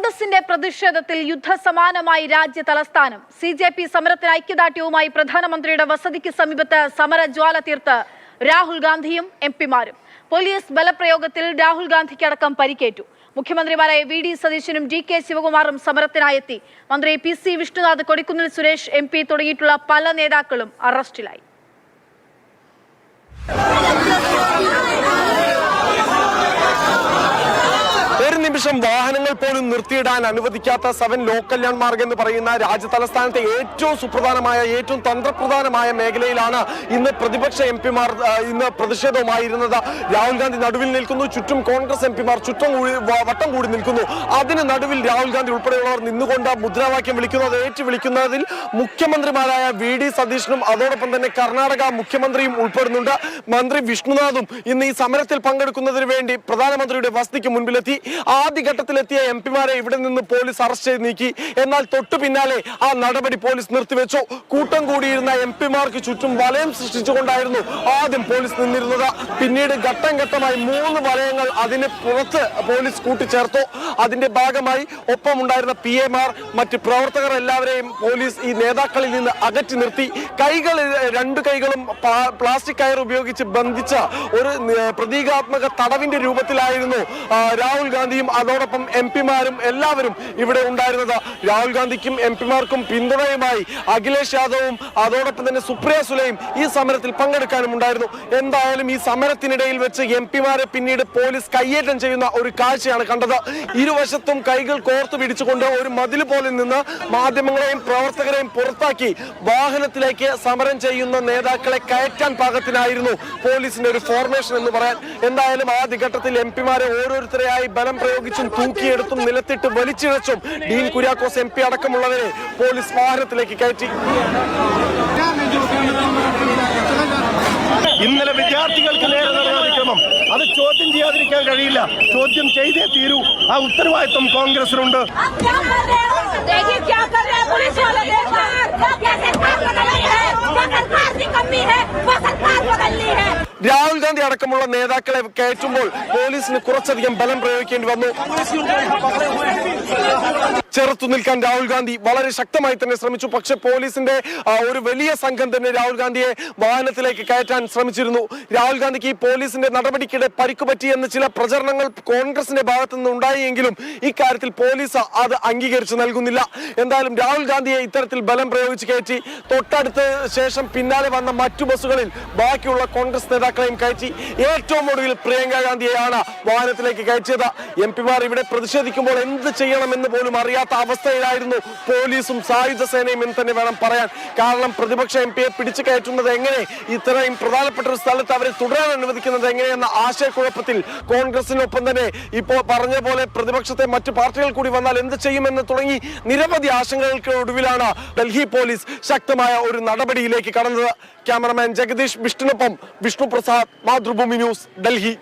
കോൺഗ്രസിന്റെ പ്രതിഷേധത്തിൽ യുദ്ധസമാനമായി രാജ്യ തലസ്ഥാനം. CJP സമരത്തിന് ഐക്യദാർഢ്യവുമായി പ്രധാനമന്ത്രിയുടെ വസതിക്ക് സമീപത്ത് സമരജ്വാല തീർത്ത് രാഹുൽ ഗാന്ധിയും MP-മാരും. പോലീസ് ബലപ്രയോഗത്തിൽ രാഹുൽ ഗാന്ധിക്കടക്കം പരിക്കേറ്റു. മുഖ്യമന്ത്രിമാരായ VD സതീശനും DK ശിവകുമാറും സമരത്തിനായെത്തി. മന്ത്രി PC വിഷ്ണുനാഥ്, കൊടിക്കുന്നിൽ സുരേഷ് MP തുടങ്ങിയിട്ടുള്ള പല നേതാക്കളും അറസ്റ്റിലായി. നിമിഷം വാഹനങ്ങൾ പോലും നിർത്തിയിടാൻ അനുവദിക്കാത്ത 7 ലോക്കൽ ലാൻഡ് മാർഗ് എന്ന് പറയുന്ന രാജ്യ തലസ്ഥാനത്തെ ഏറ്റവും സുപ്രധാനമായ ഏറ്റവും തന്ത്രപ്രധാനമായ മേഖലയിലാണ് ഇന്ന് പ്രതിപക്ഷ MP-മാർ ഇന്ന് പ്രതിഷേധവുമായിരുന്നത്. രാഹുൽ ഗാന്ധി നടുവിൽ നിൽക്കുന്നു, ചുറ്റും കോൺഗ്രസ് MP-മാർ വട്ടം കൂടി നിൽക്കുന്നു. അതിന് നടുവിൽ രാഹുൽ ഗാന്ധി ഉൾപ്പെടെയുള്ളവർ നിന്നുകൊണ്ട് മുദ്രാവാക്യം വിളിക്കുന്നതിൽ മുഖ്യമന്ത്രിമാരായ VD സതീശനും അതോടൊപ്പം തന്നെ കർണാടക മുഖ്യമന്ത്രിയും ഉൾപ്പെടുന്നുണ്ട്. മന്ത്രി വിഷ്ണുനാഥും ഇന്ന് ഈ സമരത്തിൽ പങ്കെടുക്കുന്നതിന് വേണ്ടി പ്രധാനമന്ത്രിയുടെ വസതിക്ക് മുൻപിലെത്തി. ആദ്യഘട്ടത്തിലെത്തിയ MP-മാരെ ഇവിടെ നിന്ന് പോലീസ് അറസ്റ്റ് ചെയ്ത് നീക്കി. എന്നാൽ തൊട്ടു പിന്നാലെ ആ നടപടി പോലീസ് നിർത്തിവെച്ചു. കൂട്ടം കൂടിയിരുന്ന MP-മാർക്ക് ചുറ്റും വലയം സൃഷ്ടിച്ചുകൊണ്ടായിരുന്നു ആദ്യം പോലീസ് നിന്നിരുന്നത്. പിന്നീട് ഘട്ടം ഘട്ടമായി 3 വലയങ്ങൾ അതിന് പുറത്ത് പോലീസ് കൂട്ടിച്ചേർത്തു. അതിന്റെ ഭാഗമായി ഒപ്പമുണ്ടായിരുന്ന PA-മാർ, മറ്റ് പ്രവർത്തകർ എല്ലാവരെയും പോലീസ് ഈ നേതാക്കളിൽ നിന്ന് അകറ്റി നിർത്തി. രണ്ട് കൈകളും പ്ലാസ്റ്റിക് കയർ ഉപയോഗിച്ച് ബന്ധിച്ച ഒരു പ്രതീകാത്മക തടവിന്റെ രൂപത്തിലായിരുന്നു രാഹുൽ ഗാന്ധിയും അതോടൊപ്പം MP-മാരും എല്ലാവരും ഇവിടെ ഉണ്ടായിരുന്നത്. രാഹുൽ ഗാന്ധിക്കും MP-മാർക്കും പിന്തുണയുമായി അഖിലേഷ് യാദവും അതോടൊപ്പം തന്നെ സുപ്രിയ സുലെയും ഈ സമരത്തിൽ പങ്കെടുക്കാനും ഉണ്ടായിരുന്നു. എന്തായാലും ഈ സമരത്തിനിടയിൽ വെച്ച് MP-മാരെ പിന്നീട് പോലീസ് കയ്യേറ്റം ചെയ്യുന്ന ഒരു കാഴ്ചയാണ് കണ്ടത്. ഇരുവശത്തും കൈകൾ കോർത്തു പിടിച്ചുകൊണ്ട് ഒരു മതിൽ പോലെ നിന്ന് മാധ്യമങ്ങളെയും പ്രവർത്തകരെയും പുറത്താക്കി വാഹനത്തിലേക്ക് സമരം ചെയ്യുന്ന നേതാക്കളെ കയറ്റാൻ പാകത്തിനായിരുന്നു പോലീസിന്റെ ഒരു ഫോർമേഷൻ എന്ന് പറയാൻ. എന്തായാലും ആദ്യഘട്ടത്തിൽ MP-മാരെ ഓരോരുത്തരെയായി ബലം പ്രയോഗിച്ചും തൂക്കിയെടുത്തും നിലത്തിട്ട് വലിച്ചിഴച്ചും ഡീൻ കുര്യാക്കോസ് MP അടക്കമുള്ളവരെ പോലീസ് വാഹനത്തിലേക്ക് കയറ്റി. ഇന്നലെ വിദ്യാർത്ഥികൾക്ക് നേരെ നടന്ന അതിക്രമം അത് ചോദ്യം ചെയ്യാതിരിക്കാൻ കഴിയില്ല. ചോദ്യം ചെയ്തേ തീരൂ. ആ ഉത്തരവാദിത്വം കോൺഗ്രസിനുണ്ട്. രാഹുൽ ഗാന്ധി അടക്കമുള്ള നേതാക്കളെ കയറ്റുമ്പോൾ പോലീസിന് കുറച്ചധികം ബലം പ്രയോഗിക്കേണ്ടി വന്നു. ചെറുത്തു നിൽക്കാൻ രാഹുൽ ഗാന്ധി വളരെ ശക്തമായി തന്നെ ശ്രമിച്ചു. പക്ഷെ പോലീസിന്റെ ഒരു വലിയ സംഘം തന്നെ രാഹുൽ ഗാന്ധിയെ വാഹനത്തിലേക്ക് കയറ്റാൻ ശ്രമിച്ചിരുന്നു. രാഹുൽ ഗാന്ധിക്ക് ഈ പോലീസിന്റെ നടപടിക്കിടെ പരിക്ക് പറ്റിയെന്ന് ചില പ്രചരണങ്ങൾ കോൺഗ്രസിന്റെ ഭാഗത്തു നിന്ന് ഉണ്ടായെങ്കിലും ഇക്കാര്യത്തിൽ പോലീസ് അത് അംഗീകരിച്ചു നൽകുന്നില്ല. എന്തായാലും രാഹുൽ ഗാന്ധിയെ ഇത്തരത്തിൽ ബലം പ്രയോഗിച്ച് കയറ്റി. തൊട്ടടുത്ത ശേഷം പിന്നാലെ വന്ന മറ്റു ബസ്സുകളിൽ ബാക്കിയുള്ള കോൺഗ്രസ് നേതാക്കളെയും കയറ്റി. ഏറ്റവും ഒടുവിൽ പ്രിയങ്ക ഗാന്ധിയെയാണ് വാഹനത്തിലേക്ക് കയറ്റിയത്. MP-മാർ ഇവിടെ പ്രതിഷേധിക്കുമ്പോൾ എന്ത് ചെയ്യണമെന്ന് പോലും അറിയാത്ത അവസ്ഥയിലായിരുന്നു പോലീസും സായുധ സേനയും എന്ന് തന്നെ വേണം പറയാൻ. കാരണം പ്രതിപക്ഷ MP-യെ പിടിച്ചു കയറ്റുന്നത് എങ്ങനെ, ഇത്രയും പ്രധാനപ്പെട്ട ഒരു സ്ഥലത്ത് അവരെ തുടരാൻ അനുവദിക്കുന്നത് എങ്ങനെയെന്ന ആശയക്കുഴപ്പത്തിൽ കോൺഗ്രസിനൊപ്പം തന്നെ ഇപ്പോൾ പറഞ്ഞ പോലെ പ്രതിപക്ഷത്തെ മറ്റു പാർട്ടികൾ കൂടി വന്നാൽ എന്ത് ചെയ്യുമെന്ന് തുടങ്ങി നിരവധി ആശങ്കകൾക്ക് ഒടുവിലാണ് ഡൽഹി പോലീസ് ശക്തമായ ഒരു നടപടിയിലേക്ക് കടന്നത്. ക്യാമറമാൻ ജഗദീഷ് വിഷ്ണുനൊപ്പം വിഷ്ണു പ്രസാദ്, മാതൃഭൂമി ന്യൂസ്, ഡൽഹി.